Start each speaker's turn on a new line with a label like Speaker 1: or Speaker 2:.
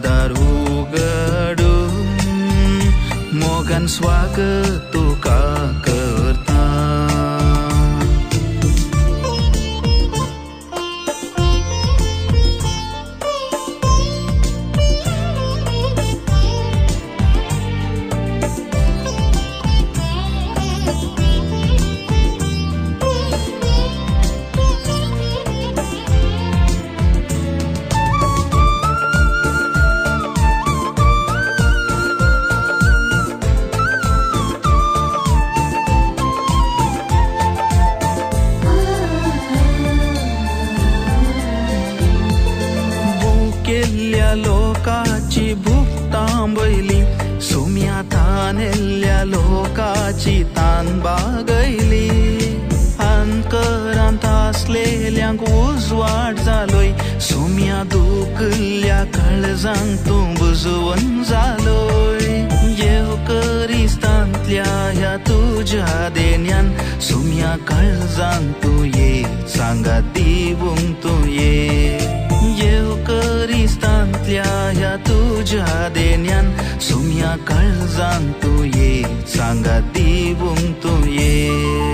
Speaker 1: दार उघडून मोगन स्वागत तुका करता. लोकाची भूक तांबयली, सुम्या थानेल्ल्या लोकाची तान बागयली. अंतरांत आसलेल्यांक उजवाड जालोय, सुम्या दुखल्या काळजांक तूं बुजवून जालोय. येवकरिस्तांतल्या ह्या तुज्या देण्यान सुम्या काळजांक तूं ये, सांगात दिवूंक तूं ये. येवकरिस्तांतल्या ह्या तुज्या देण्यान सुम्या काळजांक तूं ये, सांगात दिवूंक तूं ये.